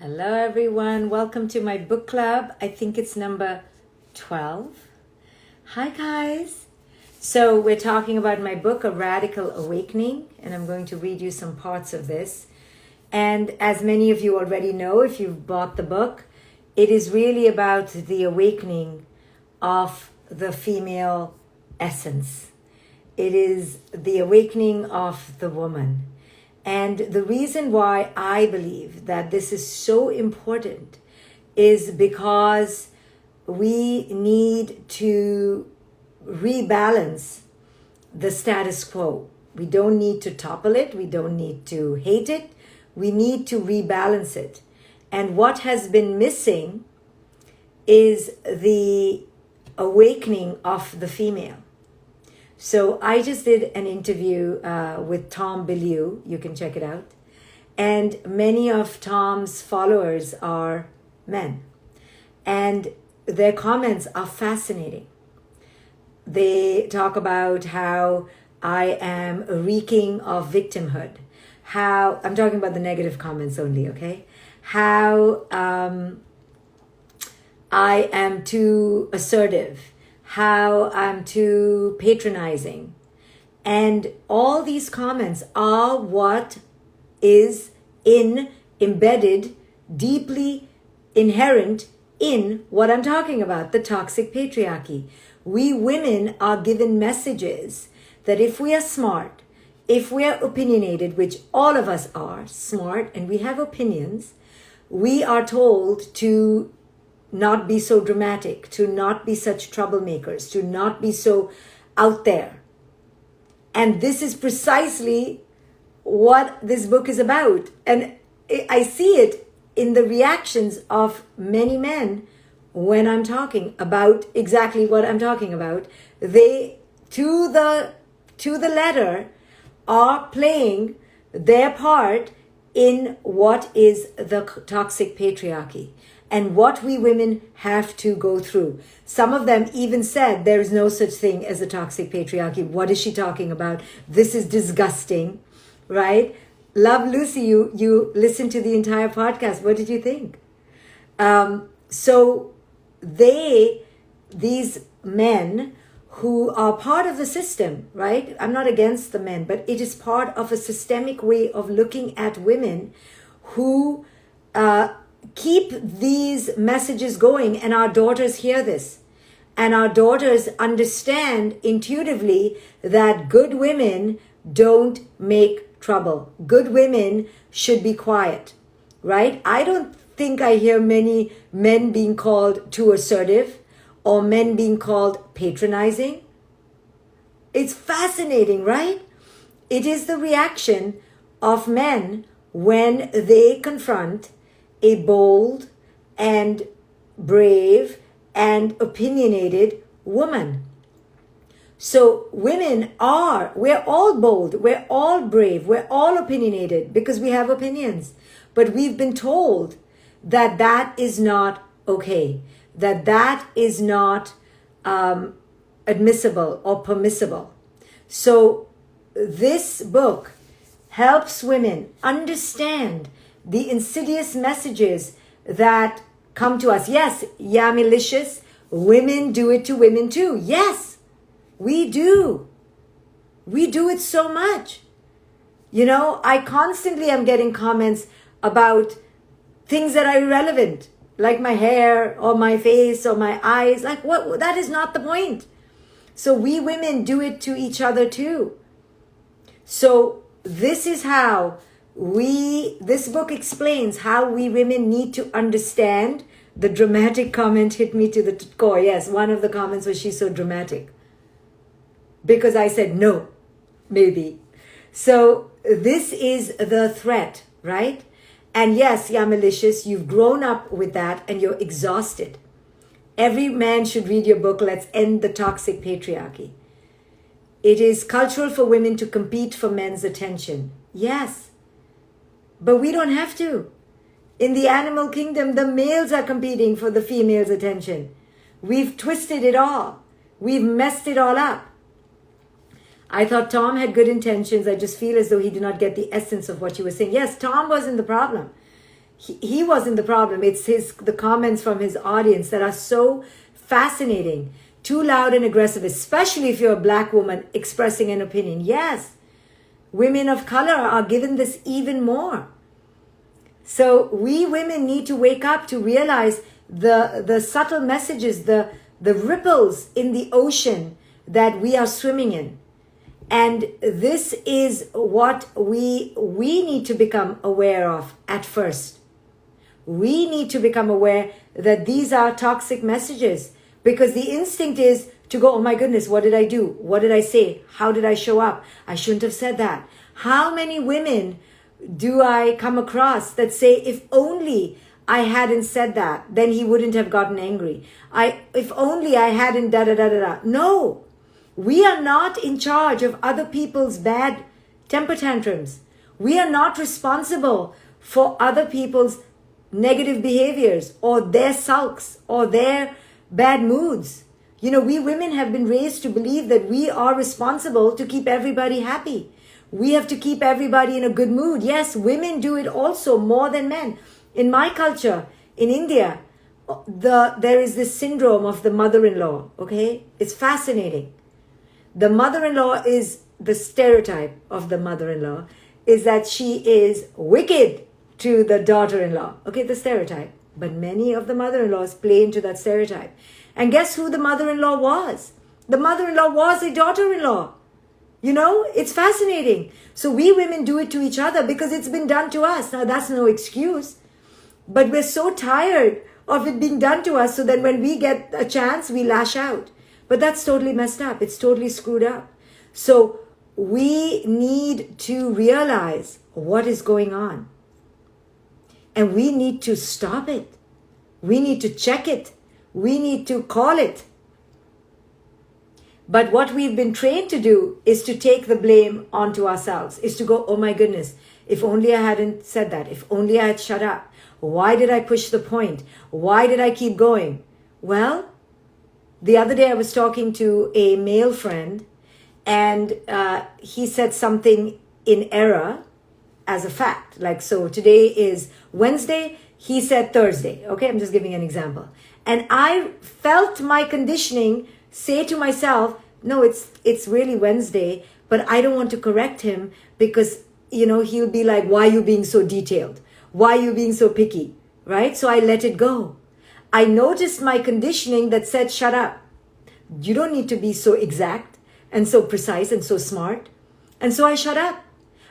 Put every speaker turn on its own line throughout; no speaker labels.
Hello everyone, welcome to my book club. I think it's number 12. Hi guys. So we're talking about my book, A Radical Awakening, and I'm going to read you some parts of this. And as many of you already know, if you've bought the book, it is really about the awakening of the female essence. It is the awakening of the woman. And the reason why I believe that this is so important is because we need to rebalance the status quo. We don't need to topple it. We don't need to hate it. We need to rebalance it. And what has been missing is the awakening of the female. So I just did an interview with Tom Biliu. You can check it out. And many of Tom's followers are men. And their comments are fascinating. They talk about how I am reeking of victimhood. How, I'm talking about the negative comments only, okay? How I am too assertive. How I'm too patronizing. And all these comments are what is embedded, deeply inherent in what I'm talking about, the toxic patriarchy. We women are given messages that if we are smart, if we are opinionated, which all of us are smart and we have opinions, we are told to not be so dramatic, to not be such troublemakers, to not be so out there. And this is precisely what this book is about. And I see it in the reactions of many men when I'm talking about exactly what I'm talking about. They, to the letter, are playing their part in what is the toxic patriarchy and what we women have to go through. Some of them even said there is no such thing as a toxic patriarchy. What is she talking about? This is disgusting, right? Love Lucy, you listened to the entire podcast. What did you think? So these men who are part of the system, right? I'm not against the men, but it is part of a systemic way of looking at women who keep these messages going, and our daughters hear this. And our daughters understand intuitively that good women don't make trouble. Good women should be quiet, right? I don't think I hear many men being called too assertive or men being called patronizing. It's fascinating, right? It is the reaction of men when they confront a bold and brave and opinionated woman. So we're all bold, we're all brave, we're all opinionated because we have opinions. But we've been told that that is not okay, that is not admissible or permissible. So this book helps women understand the insidious messages that come to us. Yes, yeah, malicious. Women do it to women too. Yes, we do. We do it so much. You know, I constantly am getting comments about things that are irrelevant, like my hair or my face or my eyes. Like, what? That is not the point. So we women do it to each other too. So this is how this book explains how we women need to understand. The dramatic comment hit me to the core. Yes, one of the comments was, she's so dramatic. Because I said no, maybe. So this is the threat, right? And yes, you're malicious. You've grown up with that and you're exhausted. Every man should read your book, Let's End the Toxic Patriarchy. It is cultural for women to compete for men's attention. Yes. But we don't have to. In the animal kingdom, the males are competing for the female's attention. We've twisted it all. We've messed it all up. I thought Tom had good intentions. I just feel as though he did not get the essence of what you were saying. Yes, Tom wasn't the problem. he wasn't the problem. It's the comments from his audience that are so fascinating. Too loud and aggressive, especially if you're a black woman expressing an opinion. Yes, women of color are given this even more. So we women need to wake up to realize the subtle messages, the ripples in the ocean that we are swimming in. And this is what we need to become aware of at first. We need to become aware that these are toxic messages, because the instinct is to go, oh my goodness, what did I do? What did I say? How did I show up? I shouldn't have said that. How many women do I come across that say, if only I hadn't said that, then he wouldn't have gotten angry. If only I hadn't da-da-da-da-da. No, we are not in charge of other people's bad temper tantrums. We are not responsible for other people's negative behaviors or their sulks or their bad moods. You know, we women have been raised to believe that we are responsible to keep everybody happy. We have to keep everybody in a good mood. Yes, women do it also more than men. In my culture, in India, there is this syndrome of the mother-in-law, okay? It's fascinating. The mother-in-law is the stereotype of the mother-in-law is that she is wicked to the daughter-in-law. Okay, the stereotype. But many of the mother-in-laws play into that stereotype. And guess who the mother-in-law was? The mother-in-law was a daughter-in-law. You know, it's fascinating. So we women do it to each other because it's been done to us. Now, that's no excuse. But we're so tired of it being done to us, so that when we get a chance, we lash out. But that's totally messed up. It's totally screwed up. So we need to realize what is going on. And we need to stop it. We need to check it. We need to call it. But what we've been trained to do is to take the blame onto ourselves, is to go, oh my goodness, if only I hadn't said that, if only I had shut up. Why did I push the point? Why did I keep going? Well, the other day I was talking to a male friend, and he said something in error as a fact. Like, so today is Wednesday, he said Thursday. Okay, I'm just giving an example. And I felt my conditioning say to myself, no, it's really Wednesday, but I don't want to correct him because, you know, he'll be like, why are you being so detailed? Why are you being so picky? Right? So I let it go. I noticed my conditioning that said, shut up. You don't need to be so exact and so precise and so smart. And so I shut up.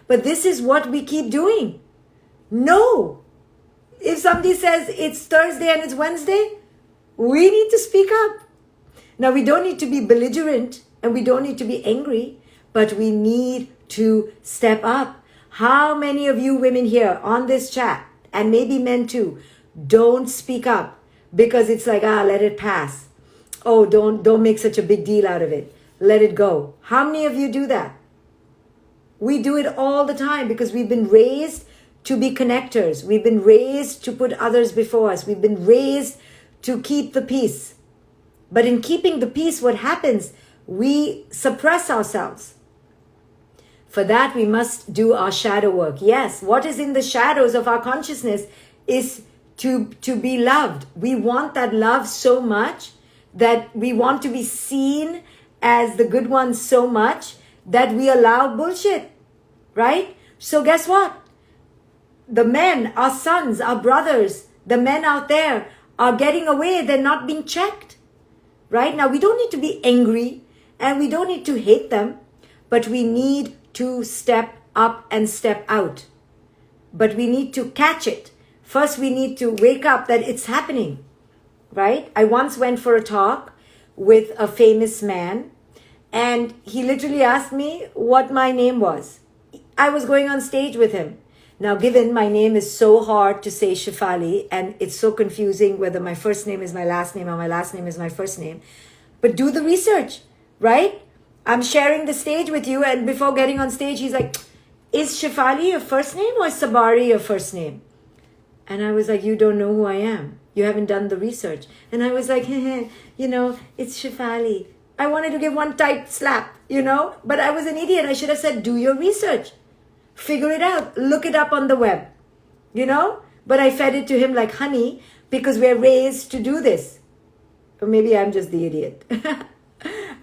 But this is what we keep doing. No. If somebody says it's Thursday and it's Wednesday, we need to speak up. Now, we don't need to be belligerent and we don't need to be angry, but we need to step up. How many of you women here on this chat, and maybe men too, don't speak up because it's like, let it pass. Oh, don't make such a big deal out of it. Let it go. How many of you do that? We do it all the time because we've been raised to be connectors. We've been raised to put others before us. We've been raised to keep the peace. But in keeping the peace, what happens? We suppress ourselves. For that, we must do our shadow work. Yes, what is in the shadows of our consciousness is to be loved. We want that love so much that we want to be seen as the good ones so much that we allow bullshit, right? So guess what? The men, our sons, our brothers, the men out there are getting away. They're not being checked, right? Now, we don't need to be angry and we don't need to hate them, but we need to step up and step out. But we need to catch it. First, we need to wake up that it's happening, right? I once went for a talk with a famous man, and he literally asked me what my name was. I was going on stage with him. Now, given my name is so hard to say Shefali, and it's so confusing whether my first name is my last name or my last name is my first name. But do the research, right? I'm sharing the stage with you, and before getting on stage, he's like, is Shefali your first name or Sabari your first name? And I was like, you don't know who I am. You haven't done the research. And I was like, it's Shefali. I wanted to give one tight slap, but I was an idiot. I should have said, do your research. Figure it out. Look it up on the web, but I fed it to him like honey because we're raised to do this. Or maybe I'm just the idiot.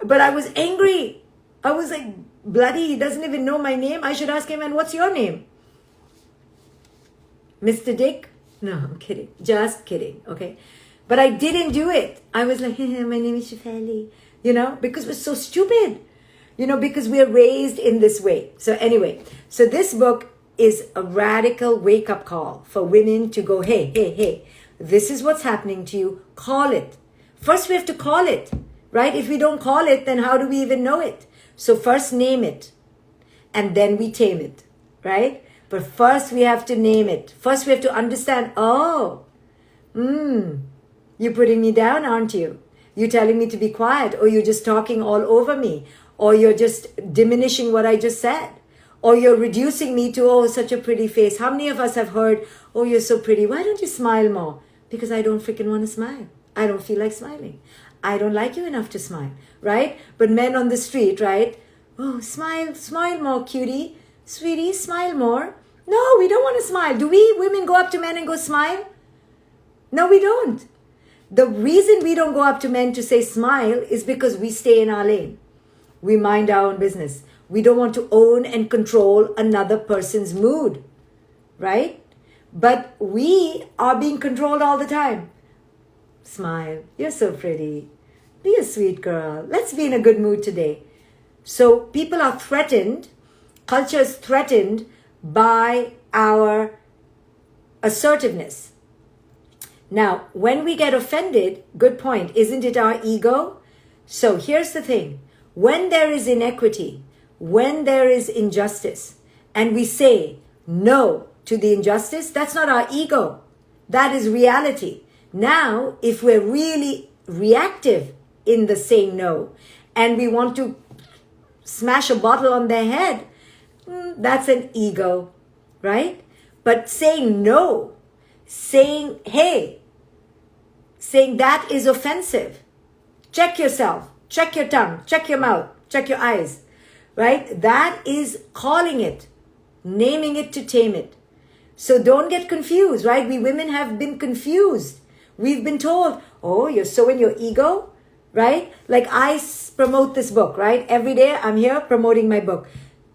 But I was angry. I was like, bloody, he doesn't even know my name. I should ask him, and what's your name? Mr. Dick? No, I'm kidding. Just kidding, okay? But I didn't do it. I was like, my name is Shefali, because we're so stupid, because we're raised in this way. So anyway, so this book is a radical wake-up call for women to go, hey, this is what's happening to you. Call it. First, we have to call it, right? If we don't call it, then how do we even know it? So first name it, and then we tame it, right? But first we have to name it. First we have to understand, you're putting me down, aren't you? You're telling me to be quiet, or you're just talking all over me, or you're just diminishing what I just said, or you're reducing me to, such a pretty face. How many of us have heard, you're so pretty. Why don't you smile more? Because I don't freaking want to smile. I don't feel like smiling. I don't like you enough to smile, right? But men on the street, right? Smile more, cutie. Sweetie, smile more. No, we don't want to smile. Do we women go up to men and go smile? No, we don't. The reason we don't go up to men to say smile is because we stay in our lane. We mind our own business. We don't want to own and control another person's mood, right? But we are being controlled all the time. Smile. You're so pretty. Be a sweet girl. Let's be in a good mood today. So people are threatened. Culture is threatened by our assertiveness. Now, when we get offended, good point, isn't it our ego? So here's the thing. When there is inequity, when there is injustice, and we say no to the injustice, that's not our ego. That is reality. Now, if we're really reactive in the saying no, and we want to smash a bottle on their head, that's an ego, right? But saying no, saying, hey, saying that is offensive. Check yourself, check your tongue, check your mouth, check your eyes, right? That is calling it, naming it to tame it. So don't get confused, right? We women have been confused. We've been told, you're so in your ego, right? Like I promote this book, right? Every day I'm here promoting my book.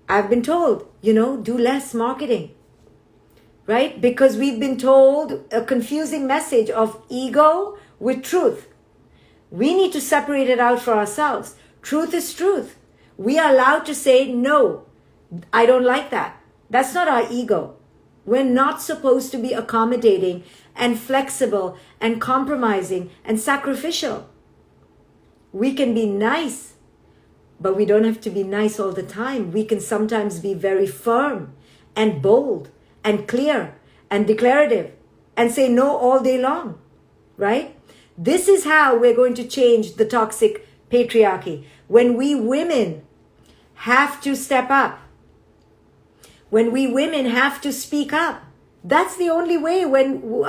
I've been told, do less marketing, right? Because we've been told a confusing message of ego with truth. We need to separate it out for ourselves. Truth is truth. We are allowed to say, no, I don't like that. That's not our ego. We're not supposed to be accommodating and flexible and compromising and sacrificial. We can be nice, but we don't have to be nice all the time. We can sometimes be very firm and bold and clear and declarative and say no all day long, right? This is how we're going to change the toxic patriarchy. When we women have to step up, when we women have to speak up, that's the only way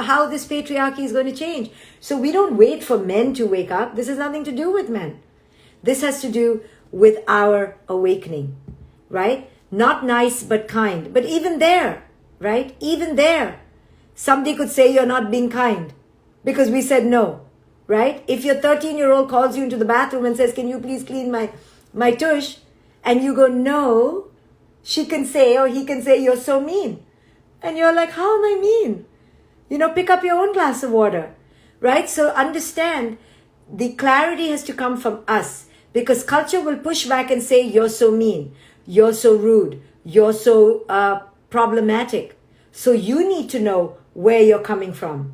how this patriarchy is going to change. So we don't wait for men to wake up. This has nothing to do with men. This has to do with our awakening, right? Not nice, but kind. But even there, right? Even there, somebody could say you're not being kind because we said no, right? If your 13-year-old calls you into the bathroom and says, can you please clean my tush? And you go, no, she can say, or he can say, you're so mean. And you're like, how am I mean? Pick up your own glass of water, right? So understand the clarity has to come from us because culture will push back and say, you're so mean, you're so rude, you're so problematic. So you need to know where you're coming from.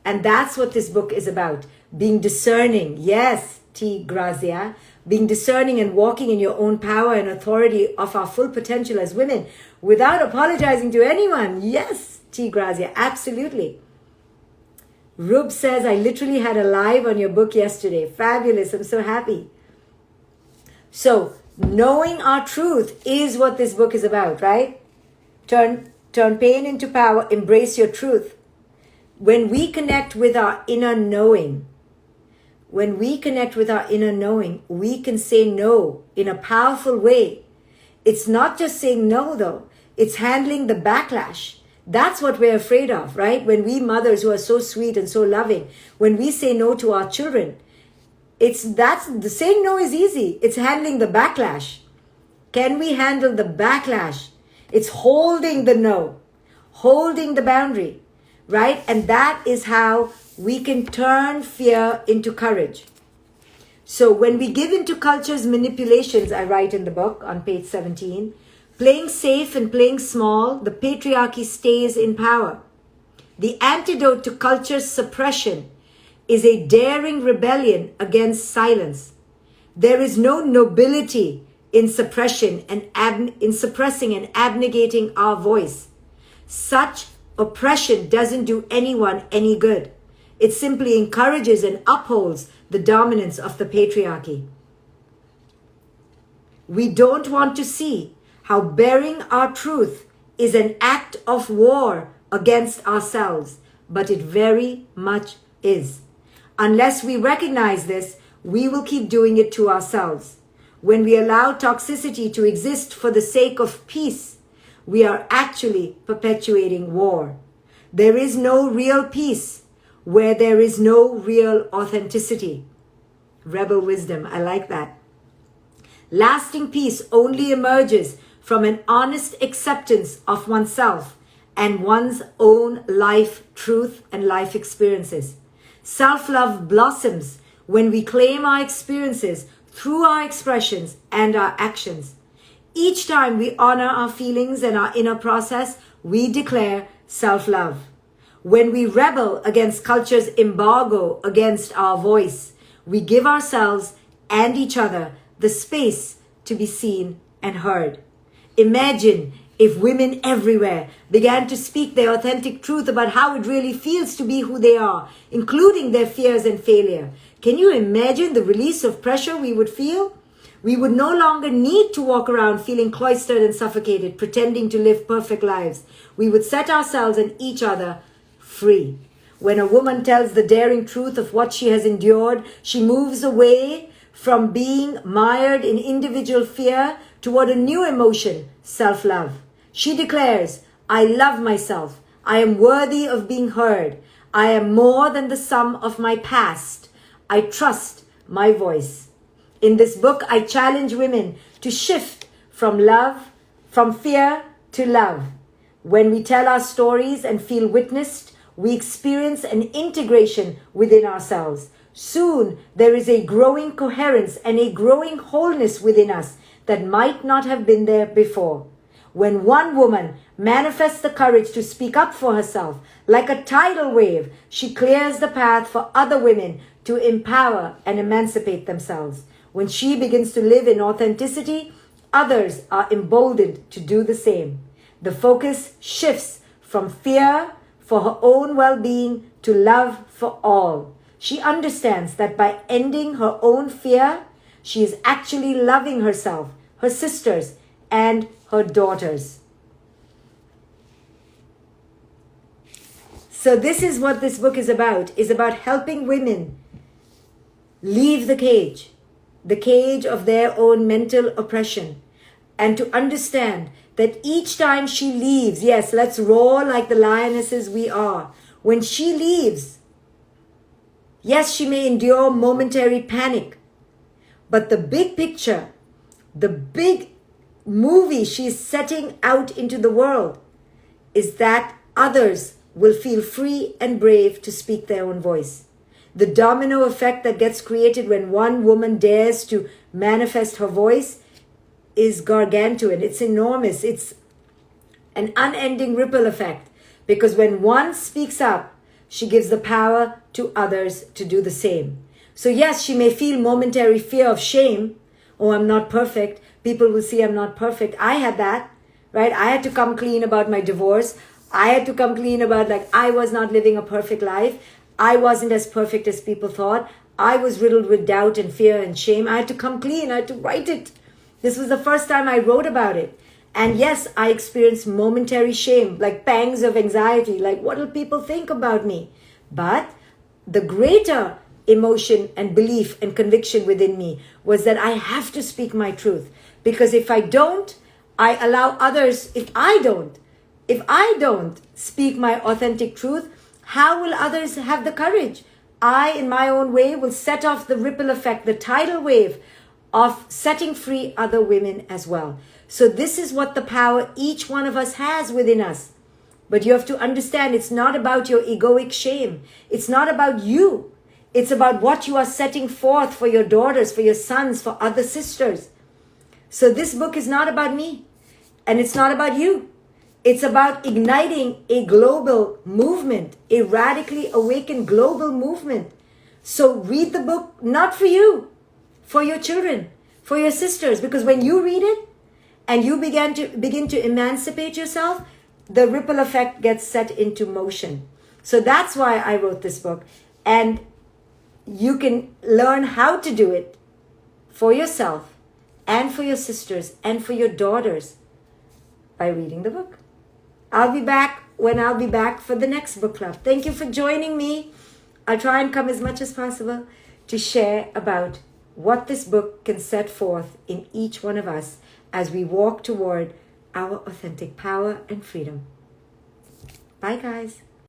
And that's what this book is about. Being discerning. Yes, T. Grazia. Being discerning and walking in your own power and authority of our full potential as women without apologizing to anyone. Yes, T. Grazia. Absolutely. Rub says, I literally had a live on your book yesterday. Fabulous. I'm so happy. So knowing our truth is what this book is about, right? Turn pain into power. Embrace your truth. When we connect with our inner knowing, we can say no in a powerful way. It's not just saying no, though. It's handling the backlash That's what we're afraid of, right? When we mothers who are so sweet and so loving, when we say no to our children, the saying no is easy. It's handling the backlash. Can we handle the backlash? It's holding the no, holding the boundary, right? And that is how we can turn fear into courage. So when we give into culture's manipulations, I write in the book on page 17, playing safe and playing small, the patriarchy stays in power. The antidote to culture's suppression is a daring rebellion against silence. There is no nobility in suppression and in suppressing and abnegating our voice. Such oppression doesn't do anyone any good. It simply encourages and upholds the dominance of the patriarchy. We don't want to see how bearing our truth is an act of war against ourselves, but it very much is. Unless we recognize this, we will keep doing it to ourselves. When we allow toxicity to exist for the sake of peace, we are actually perpetuating war. There is no real peace where there is no real authenticity. Rebel wisdom, I like that. Lasting peace only emerges from an honest acceptance of oneself and one's own life truth and life experiences. Self-love blossoms when we claim our experiences through our expressions and our actions. Each time we honor our feelings and our inner process, we declare self-love. When we rebel against culture's embargo against our voice, we give ourselves and each other the space to be seen and heard. Imagine if women everywhere began to speak their authentic truth about how it really feels to be who they are, including their fears and failure. Can you imagine the release of pressure we would feel? We would no longer need to walk around feeling cloistered and suffocated, pretending to live perfect lives. We would set ourselves and each other free. When a woman tells the daring truth of what she has endured, she moves away from being mired in individual fear toward a new emotion, self-love. She declares, I love myself. I am worthy of being heard. I am more than the sum of my past. I trust my voice. In this book, I challenge women to shift from fear to love. When we tell our stories and feel witnessed, we experience an integration within ourselves. Soon, there is a growing coherence and a growing wholeness within us that might not have been there before. When one woman manifests the courage to speak up for herself, like a tidal wave, she clears the path for other women to empower and emancipate themselves. When she begins to live in authenticity, others are emboldened to do the same. The focus shifts from fear for her own well-being to love for all. She understands that by ending her own fear, she is actually loving herself, her sisters, and her daughters. So this is what this book is about helping women leave the cage of their own mental oppression, and to understand that each time she leaves, yes, let's roar like the lionesses we are. When she leaves, yes, she may endure momentary panic, but the big picture, the big movie she's setting out into the world is that others will feel free and brave to speak their own voice. The domino effect that gets created when one woman dares to manifest her voice is gargantuan. It's enormous. It's an unending ripple effect, because when one speaks up, she gives the power to others to do the same. So yes, she may feel momentary fear of shame. Oh, I'm not perfect. People will see I'm not perfect. I had that, right? I had to come clean about my divorce. I had to come clean about I was not living a perfect life. I wasn't as perfect as people thought. I was riddled with doubt and fear and shame. I had to come clean. I had to write it. This was the first time I wrote about it. And yes, I experienced momentary shame, like pangs of anxiety, like what will people think about me? But the greater emotion and belief and conviction within me was that I have to speak my truth. Because if I don't, I allow others, if I don't, If I don't speak my authentic truth, how will others have the courage? I, in my own way, will set off the ripple effect, the tidal wave of setting free other women as well. So this is what the power each one of us has within us. But you have to understand, it's not about your egoic shame. It's not about you. It's about what you are setting forth for your daughters, for your sons, for other sisters. So this book is not about me, and it's not about you. It's about igniting a global movement, a radically awakened global movement. So read the book, not for you, for your children, for your sisters, because when you read it and you begin to emancipate yourself, the ripple effect gets set into motion. So that's why I wrote this book. And you can learn how to do it for yourself and for your sisters and for your daughters by reading the book. I'll be back when I'll be back for the next book club. Thank you for joining me. I'll try and come as much as possible to share about what this book can set forth in each one of us as we walk toward our authentic power and freedom. Bye, guys.